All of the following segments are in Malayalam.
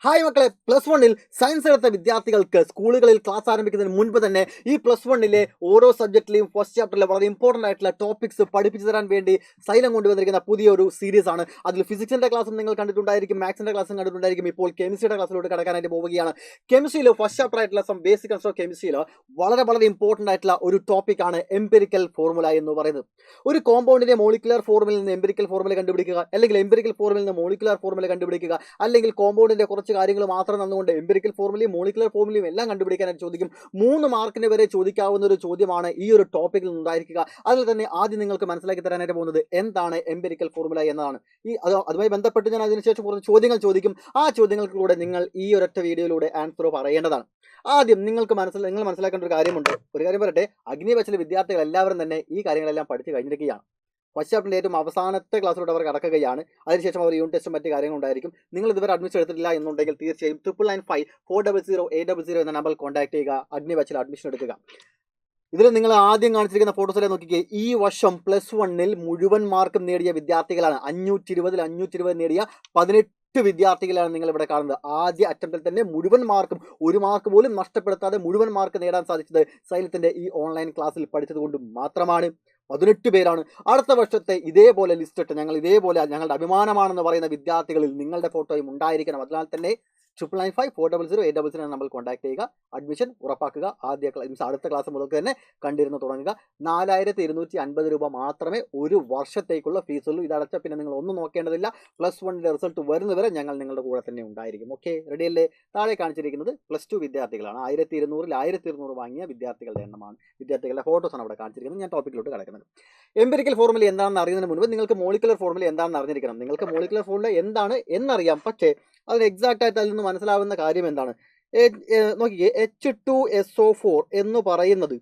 ഹായ് മക്കളെ, +1 സയൻസ് എടുത്ത വിദ്യാർത്ഥികൾക്ക് സ്കൂളുകളിൽ ക്ലാസ് ആരംഭിക്കുന്നതിന് മുൻപ് തന്നെ ഈ +1 ഓരോ സബ്ജക്റ്റിലെയും ഫസ്റ്റ് ചാപ്റ്ററിലെ വളരെ ഇമ്പോർട്ടൻ്റ് ആയിട്ടുള്ള ടോപ്പിക്സ് പഠിപ്പിച്ചു തരാൻ വേണ്ടി സൈലം കൊണ്ടുവന്നിരിക്കുന്ന പുതിയൊരു സീരീസ് ആണ്. അതിൽ ഫിസിക്സിന്റെ ക്ലാസ്സും നിങ്ങൾ കണ്ടിട്ടുണ്ടായിരിക്കും, മാത്സിന്റെ ക്ലാസ്സും കണ്ടിട്ടുണ്ടായിരിക്കും. ഇപ്പോൾ കെമിസ്ട്രിയുടെ ക്ലാസ്സിലോട്ട് കടക്കാനായിട്ട് പോവുകയാണ്. കെമിസ്ട്രിയിൽ ഫസ്റ്റ് ചാപ്റ്റർ ആയിട്ടുള്ള ബേസിക് കൺസെപ്റ്റ് ഓഫ് കെമിസ്ട്രിയിൽ വളരെ ഇമ്പോർട്ടൻ്റ് ആയിട്ടുള്ള ഒരു ടോപ്പിക്കാണ് എംപിരിക്കൽ ഫോർമുല എന്ന് പറയുന്നത്. ഒരു കോമ്പൗണ്ടിന്റെ മോളിക്കുലർ ഫോർമുലയിൽ നിന്ന് എംപിരിക്കൽ ഫോർമുല കണ്ടുപിടിക്കുക, അല്ലെങ്കിൽ എംപിരിക്കൽ ഫോർമുലയിൽ നിന്ന് മോളിക്കുലർ ഫോർമുല കണ്ടുപിടിക്കുക, അല്ലെങ്കിൽ കോമ്പൗണ്ടിന്റെ കുറച്ച് കാര്യങ്ങൾ മാത്രം തന്നുകൊണ്ട് എംപിരിക്കൽ ഫോർമുലയും മോളിക്കുലർ ഫോർമുലയും എല്ലാം കണ്ടുപിടിക്കാനായിട്ട് ചോദിക്കും. 3 മാർക്കിന് വരെ ചോദിക്കാവുന്ന ഒരു ചോദ്യമാണ് ഈ ഒരു ടോപ്പിക്കിൽ നിന്നുണ്ടായിരിക്കുക. അതിൽ തന്നെ ആദ്യം നിങ്ങൾക്ക് മനസ്സിലാക്കി തരാനായിട്ട് പോകുന്നത് എന്താണ് എംപിരിക്കൽ ഫോർമുല എന്നതാണ്. അതുമായി ബന്ധപ്പെട്ട് ഞാൻ അതിനുശേഷം കുറച്ച് ചോദ്യങ്ങൾ ചോദിക്കും. ആ ചോദ്യങ്ങൾക്കിലൂടെ നിങ്ങൾ ഈ ഒരൊറ്റ വീഡിയോയിലൂടെ ആൻസർ പറയേണ്ടതാണ്. ആദ്യം നിങ്ങൾ മനസ്സിലാക്കേണ്ട ഒരു കാര്യമുണ്ട്. ഒരു കാര്യം പറയട്ടെ, അഗ്നിബാച്ചിലെ വിദ്യാർത്ഥികൾ എല്ലാവരും തന്നെ ഈ കാര്യങ്ങളെല്ലാം പഠിച്ചു കഴിഞ്ഞിരിക്കുകയാണ്. ഫസ്റ്റ് ചാപ്റ്ററിൻ്റെ ഏറ്റവും അവസാനത്തെ ക്ലാസ്സിലൂടെ അവർ കടക്കുകയാണ്. അതിനുശേഷം അവർ യൂണിറ്റ് ടെസ്റ്റും മറ്റ് കാര്യങ്ങളുണ്ടായിരിക്കും. നിങ്ങൾ ഇതുവരെ അഡ്മിഷൻ എടുത്തിട്ടില്ല എന്നുണ്ടെങ്കിൽ തീർച്ചയായും 9995400800 എന്ന നമ്പറിൽ കോൺടാക്ട് ചെയ്യുക. അഗ്നിബാച്ചിൽ അഡ്മിഷൻ എടുക്കുക. ഇതിൽ നിങ്ങൾ ആദ്യം കാണിച്ചിരിക്കുന്ന ഫോട്ടോസിലെ നോക്കിക്കേ, ഈ വർഷം +1 മുഴുവൻ മാർക്കും നേടിയ വിദ്യാർത്ഥികളാണ്. 520 നേടിയ 18 വിദ്യാർത്ഥികളാണ് നിങ്ങൾ ഇവിടെ കാണുന്നത്. ആദ്യ അറ്റംപ്റ്റിൽ തന്നെ മുഴുവൻ മാർക്കും, ഒരു മാർക്ക് പോലും നഷ്ടപ്പെടുത്താതെ മുഴുവൻ മാർക്ക് നേടാൻ സാധിച്ചത് സൈലത്തിന്റെ ഈ ഓൺലൈൻ ക്ലാസ്സിൽ പഠിച്ചത് കൊണ്ട് മാത്രമാണ്. 18 പേരാണ്. അടുത്ത വർഷത്തെ ഇതേപോലെ ലിസ്റ്റ് ഇട്ട് ഞങ്ങളുടെ അഭിമാനമാണെന്ന് പറയുന്ന വിദ്യാർത്ഥികളിൽ നിങ്ങളുടെ ഫോട്ടോയും ഉണ്ടായിരിക്കണം. അതിനാൽ തന്നെ 9995400800 നമ്മൾ കോൺടാക്ട് ചെയ്യുക. അഡ്മിഷൻ ഉറപ്പാക്കുക. അടുത്ത ക്ലാസ് മുതൽ തന്നെ കണ്ടിരുന്ന് തുടങ്ങുക. 4250 രൂപ മാത്രമേ ഒരു വർഷത്തേക്കുള്ള ഫീസുള്ളൂ. ഇതടച്ച പിന്നെ നിങ്ങൾ ഒന്നും നോക്കേണ്ടതില്ല. +1 റിസൾട്ട് വരുന്നവരെ ഞങ്ങൾ നിങ്ങളുടെ കൂടെ തന്നെ ഉണ്ടായിരിക്കും. ഓക്കെ, റെഡിയല്ലേ? താഴെ കാണിച്ചിരിക്കുന്നത് +2 വിദ്യാർത്ഥികളാണ്. 1200 വാങ്ങിയ വിദ്യാർത്ഥികളുടെ എണ്ണമാണ്. വിദ്യാർത്ഥികളുടെ ഫോട്ടോസാണ് അവിടെ കാണിച്ചിരിക്കുന്നത്. ഞാൻ ടോപ്പിക്കിലോട്ട് കിടക്കുന്നത്. എംപിരിക്കൽ ഫോർമുല എന്താണെന്ന് അറിയുന്നതിന് മുൻപ് നിങ്ങൾക്ക് മോളിക്കുലർ ഫോർമുല എന്താണെന്ന് അറിഞ്ഞിരിക്കണം. നിങ്ങൾക്ക് മോളിക്കുലർ ഫോർമുല എന്താണ് എന്നറിയാം, പക്ഷേ അതിന് എക്സാക്റ്റ് ആയിട്ട് അതിൽ നിന്ന് മനസ്സിലാവുന്ന കാര്യം എന്താണ്? നോക്കിക്കേ, H2SO4 എന്ന് പറയുന്നത്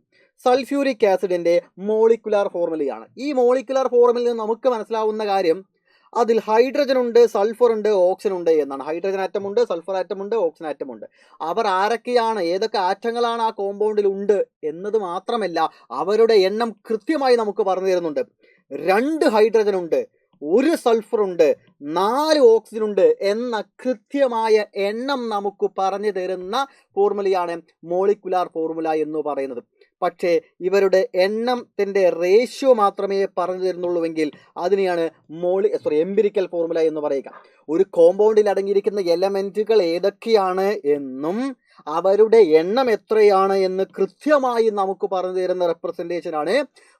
സൾഫ്യൂരിക് ആസിഡിന്റെ മോളിക്കുലർ ഫോർമുലയാണ്. ഈ മോളിക്കുലർ ഫോർമുലയിൽ നിന്ന് നമുക്ക് മനസ്സിലാവുന്ന കാര്യം, അതിൽ ഹൈഡ്രജൻ ഉണ്ട്, സൾഫർ ഉണ്ട്, ഓക്സിജൻ ഉണ്ട് എന്നാണ്. ഹൈഡ്രജൻ ആറ്റം ഉണ്ട്, സൾഫർ ആറ്റം ഉണ്ട്, ഓക്സിജൻ ആറ്റം ഉണ്ട്. അവർ ആരൊക്കെയാണ്, ഏതൊക്കെ ആറ്റങ്ങളാണ് ആ കോമ്പൗണ്ടിൽ ഉണ്ട് എന്നത് മാത്രമല്ല, അവരുടെ എണ്ണം കൃത്യമായി നമുക്ക് പറഞ്ഞു തരുന്നുണ്ട്. 2 ഹൈഡ്രജൻ ഉണ്ട്, 1 സൾഫർ ഉണ്ട്, 4 ഓക്സിജൻ ഉണ്ട് എന്ന കൃത്യമായ എണ്ണം നമുക്ക് പറഞ്ഞു തരുന്ന ഫോർമുലയാണ് മോളിക്കുലാർ ഫോർമുല എന്ന് പറയുന്നത്. പക്ഷേ ഇവരുടെ എണ്ണത്തിന്റെ റേഷ്യോ മാത്രമേ പറഞ്ഞു തരുന്നുള്ളൂവെങ്കിൽ അതിനെയാണ് എംപിരിക്കൽ ഫോർമുല എന്ന് പറയുക. ഒരു കോമ്പൗണ്ടിൽ അടങ്ങിയിരിക്കുന്ന എലമെന്റുകൾ ഏതൊക്കെയാണ് എന്നും അവരുടെ എണ്ണം എത്രയാണ് എന്ന് കൃത്യമായി നമുക്ക് പറഞ്ഞു തരുന്ന റെപ്രസെന്റേഷനാണ്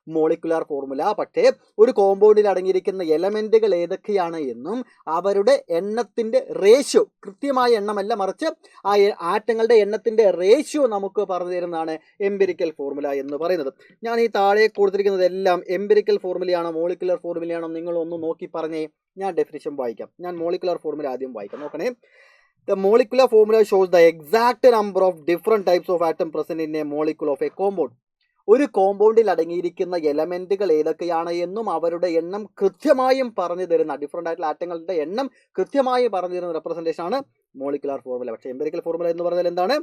മോളിക്കുലാർ ഫോർമുല. പക്ഷേ ഒരു കോമ്പൗണ്ടിൽ അടങ്ങിയിരിക്കുന്ന എലമെന്റുകൾ ഏതൊക്കെയാണ് എന്നും അവരുടെ എണ്ണത്തിന്റെ റേഷ്യോ, കൃത്യമായ എണ്ണമല്ല മറിച്ച് ആ ആറ്റങ്ങളുടെ എണ്ണത്തിന്റെ റേഷ്യോ നമുക്ക് പറഞ്ഞു തരുന്നതാണ് എംപിരിക്കൽ ഫോർമുല എന്ന് പറയുന്നത്. ഞാൻ ഈ താഴെ കൊടുത്തിരിക്കുന്നതെല്ലാം എംപിരിക്കൽ ഫോർമുലയാണോ മോളിക്കുലർ ഫോർമുലയാണോ നിങ്ങൾ ഒന്ന് നോക്കി പറഞ്ഞേ. ഞാൻ ഡെഫിനിഷൻ വായിക്കാം. ഞാൻ മോളിക്കുലർ ഫോർമുല ആദ്യം വായിക്കാം. നോക്കണേ. The molecular formula shows the exact number of different types of atom present in a molecule of a compound. ഒരു കോമ്പൗണ്ടിൽ അടങ്ങിയിരിക്കുന്ന എലമെന്റുകൾ ഏതൊക്കെയാണ് എന്നും അവരുടെ എണ്ണം കൃത്യമായും പറഞ്ഞു തരുന്ന, ഡിഫറെന്റ് ആയിട്ടുള്ള ആറ്റങ്ങളുടെ എണ്ണം കൃത്യമായി പറഞ്ഞു തരുന്ന റെപ്രസെന്റേഷൻ ആണ് മോളിക്കുലർ ഫോർമുല. പക്ഷേ എംപിരിക്കൽ ഫോർമുല എന്ന് പറഞ്ഞാൽ എന്താണ്?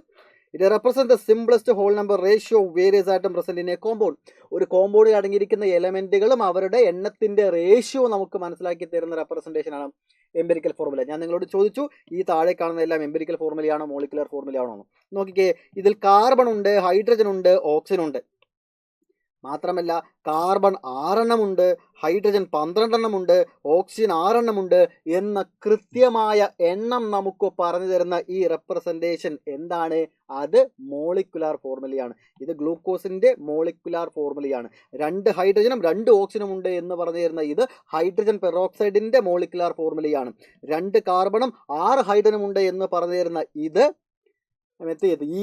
It represents the simplest whole number ratio of various atoms present in a compound. ഒരു കോമ്പൗണ്ടിൽ അടങ്ങിയിരിക്കുന്ന എലമെന്റുകളും അവരുടെ എണ്ണത്തിന്റെ റേഷ്യോ നമുക്ക് മനസ്സിലാക്കി തരുന്ന റെപ്രസെന്റേഷൻ ആണ് എംപിരിക്കൽ ഫോർമുല. ഞാൻ നിങ്ങളോട് ചോദിച്ചു, ഈ താഴെ കാണുന്ന എല്ലാം എംപിരിക്കൽ ഫോർമുലയാണോ മോളിക്കുലർ ഫോർമുലയാണോ? നോക്കിക്കേ, ഇതിൽ കാർബൺ ഉണ്ട്, ഹൈഡ്രജൻ ഉണ്ട്, ഓക്സിജൻ ഉണ്ട്. മാത്രമല്ല കാർബൺ 6 എണ്ണമുണ്ട്, ഹൈഡ്രജൻ 12 എണ്ണമുണ്ട്, ഓക്സിജൻ 6 എണ്ണമുണ്ട് എന്ന കൃത്യമായ എണ്ണം നമുക്ക് പറഞ്ഞു തരുന്ന ഈ റെപ്രസെന്റേഷൻ എന്താണ്? അത് മോളിക്കുലാർ ഫോർമുലയാണ്. ഇത് ഗ്ലൂക്കോസിന്റെ മോളിക്കുലാർ ഫോർമുലയാണ്. 2 ഹൈഡ്രജനും 2 ഓക്സിജനും ഉണ്ട് എന്ന് പറഞ്ഞു തരുന്ന ഇത് ഹൈഡ്രജൻ പെറോക്സൈഡിന്റെ മോളിക്കുലാർ ഫോർമുലയാണ്. 2 കാർബണും 6 ഹൈഡ്രജനും ഉണ്ട് എന്ന് പറഞ്ഞു തരുന്ന ഇത്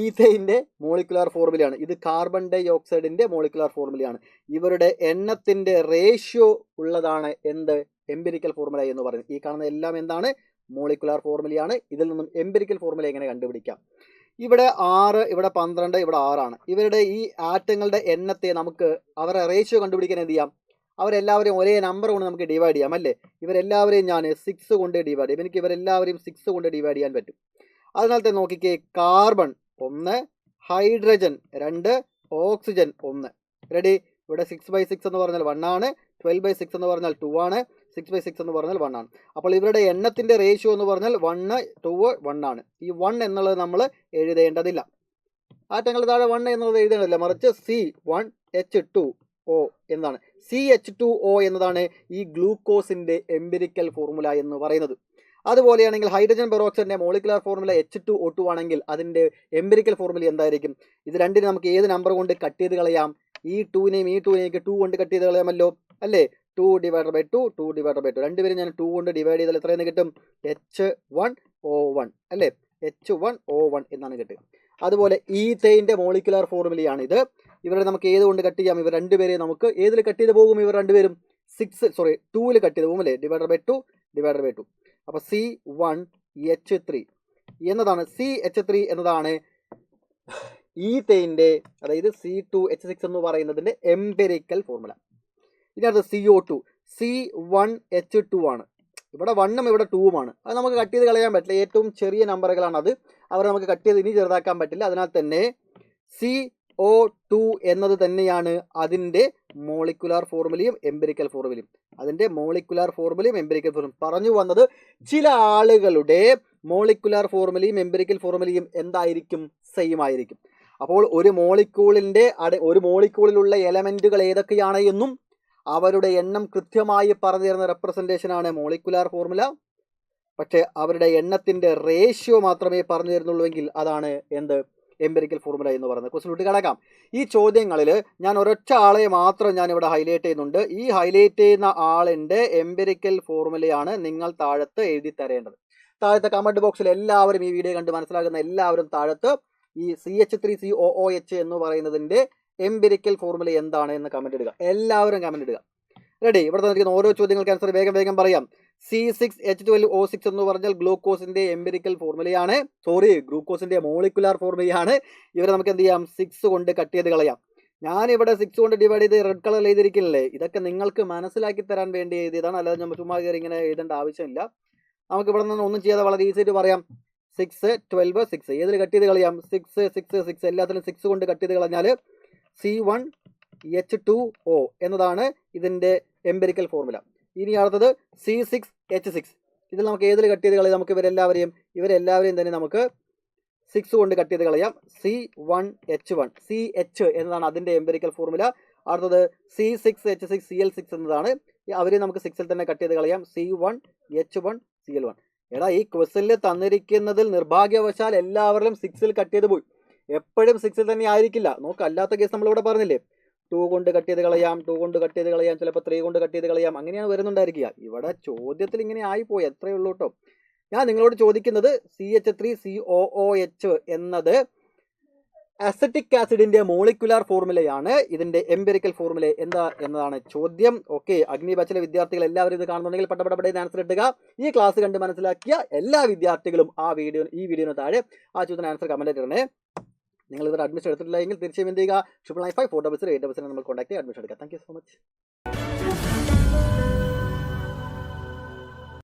ഈഥൈന്റെ മോളിക്കുലാർ ഫോർമുലയാണ്. ഇത് കാർബൺ ഡൈ ഓക്സൈഡിന്റെ മോളിക്കുലാർ ഫോർമുലയാണ്. ഇവരുടെ എണ്ണത്തിന്റെ റേഷ്യോ ഉള്ളതാണ് എന്ത്? എംപിരിക്കൽ ഫോർമുല എന്ന് പറയുന്നത്. ഈ കാണുന്ന എല്ലാം എന്താണ്? മോളിക്കുലാർ ഫോർമുലയാണ്. ഇതിൽ നിന്നും എംപിരിക്കൽ ഫോർമുല എങ്ങനെ കണ്ടുപിടിക്കാം? ഇവിടെ 6, ഇവിടെ 12, ഇവിടെ 6 ആണ്. ഇവരുടെ ഈ ആറ്റങ്ങളുടെ എണ്ണത്തെ നമുക്ക് അവരുടെ റേഷ്യോ കണ്ടുപിടിക്കാൻ എന്ത് ചെയ്യാം? അവരെല്ലാവരെയും ഒരേ നമ്പർ കൊണ്ട് നമുക്ക് ഡിവൈഡ് ചെയ്യാം അല്ലേ? ഇവരെല്ലാവരെയും ഞാൻ 6 കൊണ്ട് ഡിവൈഡ് ചെയ്യും. എനിക്ക് ഇവരെല്ലാവരെയും 6 കൊണ്ട് ഡിവൈഡ് ചെയ്യാൻ പറ്റും. അതിനാൽ തന്നെ നോക്കിക്കേ, കാർബൺ 1, ഹൈഡ്രജൻ 2, ഓക്സിജൻ 1. റെഡി? ഇവിടെ 6/6 എന്ന് പറഞ്ഞാൽ 1 ആണ്, 12/6 എന്ന് പറഞ്ഞാൽ 2 ആണ്, 6/6 എന്ന് പറഞ്ഞാൽ 1 ആണ്. അപ്പോൾ ഇവരുടെ എണ്ണത്തിൻ്റെ റേഷ്യോ എന്ന് പറഞ്ഞാൽ 1:1 ആണ്. ഈ 1 എന്നുള്ളത് നമ്മൾ എഴുതേണ്ടതില്ല. ആറ്റങ്ങൾ താഴെ 1 എന്നുള്ളത് എഴുതേണ്ടതില്ല, മറിച്ച് C1H2O എന്നതാണ്. CH2O എന്നതാണ് ഈ ഗ്ലൂക്കോസിൻ്റെ എംപിരിക്കൽ ഫോർമുല എന്ന് പറയുന്നത്. അതുപോലെയാണെങ്കിൽ ഹൈഡ്രജൻ പെറോക്സൈഡിൻ്റെ മോളിക്കുലർ ഫോർമുല H2O2 ആണെങ്കിൽ അതിൻ്റെ എംപിരിക്കൽ ഫോർമുല എന്തായിരിക്കും? ഇത് രണ്ടിനും നമുക്ക് ഏത് നമ്പർ കൊണ്ട് കട്ട് ചെയ്ത് കളയാം? ഈ 2നെയും 2 കൊണ്ട് കട്ട് ചെയ്ത് കളയാമല്ലോ അല്ലേ? 2/2 2/2 രണ്ടുപേരും ഞാൻ 2 കൊണ്ട് ഡിവൈഡ് ചെയ്താൽ എത്രയെന്ന് കിട്ടും? H1O1 അല്ലേ? H1O1 എന്നാണ് കിട്ടുക. അതുപോലെ ഈത്തൈൻ്റെ മോളിക്കുലർ ഫോർമുലയാണിത്. ഇവരെ നമുക്ക് ഏത് കൊണ്ട് കട്ട് ചെയ്യാം? ഇവർ രണ്ടുപേരെ നമുക്ക് ഏതിൽ കട്ട് ചെയ്ത് പോകും? ഇവർ രണ്ടുപേരും 2ൽ കട്ട് ചെയ്ത് പോകും അല്ലേ? /2 അപ്പോൾ C1H3 എന്നതാണ്. CH3 എന്നതാണ് ഈത്തൈൻ്റെ, അതായത് C2H6 എന്ന് പറയുന്നതിൻ്റെ എംപിരിക്കൽ ഫോർമുല. ഇനി അടുത്ത CO2 C1H2 ആണ്. ഇവിടെ 1ഉം ഇവിടെ 2ഉമാണ്. അത് നമുക്ക് കട്ട് ചെയ്ത് കളയാൻ പറ്റില്ല, ഏറ്റവും ചെറിയ നമ്പറുകളാണ് അത്. അവർ നമുക്ക് കട്ട് ചെയ്ത് ഇനി ചെറുതാക്കാൻ പറ്റില്ല. അതിനാൽ തന്നെ CO2 എന്നത് തന്നെയാണ് അതിൻ്റെ മോളിക്കുലാർ ഫോർമുലയും എംപിരിക്കൽ ഫോർമുലയും. പറഞ്ഞു വന്നത് ചില ആളുകളുടെ മോളിക്കുലാർ ഫോർമുലയും എംപിരിക്കൽ ഫോർമുലയും എന്തായിരിക്കും? സെയിം ആയിരിക്കും. അപ്പോൾ ഒരു മോളിക്യൂളിലുള്ള എലമെൻറ്റുകൾ ഏതൊക്കെയാണ് എന്നും അവരുടെ എണ്ണം കൃത്യമായി പറഞ്ഞു തരുന്ന റെപ്രസെൻറ്റേഷനാണ് മോളിക്കുലാർ ഫോർമുല. പക്ഷേ അവരുടെ എണ്ണത്തിൻ്റെ റേഷ്യോ മാത്രമേ പറഞ്ഞു തരുന്നുള്ളൂവെങ്കിൽ അതാണ് എന്ത്? എംപിരിക്കൽ ഫോർമുല എന്ന് പറയുന്നത്. ക്വസ്റ്റ്യനിലോട്ട് കടക്കാം. ഈ ചോദ്യങ്ങളിൽ ഞാൻ ഒരൊറ്റ ആളെ മാത്രം ഞാൻ ഇവിടെ ഹൈലൈറ്റ് ചെയ്യുന്നുണ്ട്. ഈ ഹൈലൈറ്റ് ചെയ്യുന്ന ആളിൻ്റെ എംപിരിക്കൽ ഫോർമുലയാണ് നിങ്ങൾ താഴത്ത് എഴുതി തരേണ്ടത്. താഴത്തെ കമൻറ്റ് ബോക്സിൽ എല്ലാവരും ഈ വീഡിയോ കണ്ട് മനസ്സിലാക്കുന്ന എല്ലാവരും താഴത്ത് ഈ CH3COOH എന്ന് പറയുന്നതിൻ്റെ എംപിരിക്കൽ ഫോർമുല എന്താണ് എന്ന് കമൻറ്റ് ഇടുക. എല്ലാവരും കമൻറ്റ് ഇടുക. റെഡി? ഇവിടെ തന്നിരിക്കുന്ന ഓരോ ചോദ്യങ്ങൾക്ക് ആൻസർ വേഗം പറയാം. C6H12O6 എന്ന് പറഞ്ഞാൽ ഗ്ലൂക്കോസിന്റെ എംപിരിക്കൽ ഫോർമുലയാണ്, ഗ്ലൂക്കോസിന്റെ മോളിക്കുലാർ ഫോർമുലയാണ്. ഇവരെ നമുക്ക് എന്ത് ചെയ്യാം? 6 കൊണ്ട് കട്ട് ചെയ്ത് കളയാം. ഞാനിവിടെ 6 കൊണ്ട് ഡിവൈഡ് ചെയ്ത് റെഡ് കളർ എഴുതിയിരിക്കില്ലേ? ഇതൊക്കെ നിങ്ങൾക്ക് മനസ്സിലാക്കി തരാൻ വേണ്ടി എഴുതിയതാണ്, അല്ലാതെ നമ്മൾ ചുമ്മാ കയറി ഇങ്ങനെ എഴുതേണ്ട ആവശ്യമില്ല. നമുക്ക് ഇവിടെ നിന്ന് ഒന്നും ചെയ്യാതെ വളരെ ഈസി ആയിട്ട് പറയാം. 6, 12, 6 ഏതിൽ കട്ട് ചെയ്ത് കളയാം? 6 എല്ലാത്തിനും 6 കൊണ്ട് കട്ട് ചെയ്ത് കളഞ്ഞാൽ C1H2O എന്നതാണ് ഇതിൻ്റെ എംപിരിക്കൽ ഫോർമുല. ഇനി അടുത്തത് C6H6. ഇതിൽ നമുക്ക് ഏതിൽ കട്ട് ചെയ്ത് കളയാം? നമുക്ക് ഇവരെല്ലാവരെയും തന്നെ നമുക്ക് 6 കൊണ്ട് കട്ട് ചെയ്ത് കളയാം. C1H1 CH എന്നതാണ് അതിൻ്റെ എംപിരിക്കൽ ഫോർമുല. അടുത്തത് C6H6 Cl6 എന്നതാണ്. അവരെ നമുക്ക് 6ൽ തന്നെ കട്ട് ചെയ്ത് കളയാം. C1H1 Cl1. എടാ, ഈ ക്വസ്റ്റനിൽ തന്നിരിക്കുന്നതിൽ നിർഭാഗ്യവശാൽ എല്ലാവരിലും 6ൽ കട്ട് ചെയ്ത് പോയി. എപ്പോഴും 6ൽ തന്നെ ആയിരിക്കില്ല. അല്ലാത്ത കേസ് നമ്മളിവിടെ പറഞ്ഞില്ലേ, 2 കൊണ്ട് കട്ട് ചെയ്ത് കളയാം, ചിലപ്പോൾ 3 കൊണ്ട് കട്ട് ചെയ്ത് കളയാം, അങ്ങനെയാണ് വരുന്നുണ്ടായിരിക്കുക. ഇവിടെ ചോദ്യത്തിൽ ഇങ്ങനെ ആയിപ്പോയി, അത്രയേ ഉള്ളൂ കേട്ടോ. ഞാൻ നിങ്ങളോട് ചോദിക്കുന്നത് CH3COOH എന്നത് അസറ്റിക് ആസിഡിന്റെ മോളിക്കുലാർ ഫോർമുലയാണ്. ഇതിന്റെ എംപിരിക്കൽ ഫോർമുല എന്താ എന്നതാണ് ചോദ്യം. ഓക്കെ, അഗ്നി ബാച്ചിലെ വിദ്യാർത്ഥികൾ എല്ലാവരും ഇത് കാണുന്നുണ്ടെങ്കിൽ പട്ടപടപടയിൽ ആൻസർ ഇട്ടുക. ഈ ക്ലാസ് കണ്ട് മനസ്സിലാക്കിയ എല്ലാ വിദ്യാർത്ഥികളും ഈ വീഡിയോന് താഴെ ആ ചോദ്യത്തിന് ആൻസർ കമന്റ് ഇടണേ. നിങ്ങൾ ഇവർ അഡ്മിഷൻ എടുത്തിട്ടില്ല എങ്കിൽ തീർച്ചയായും എന്ത് ചെയ്യുക? 995 400 800 നമ്മൾ കോൺടാക്ട് ചെയ്ത് അഡ്മിഷൻ എടുക്കുക. Thank you so much.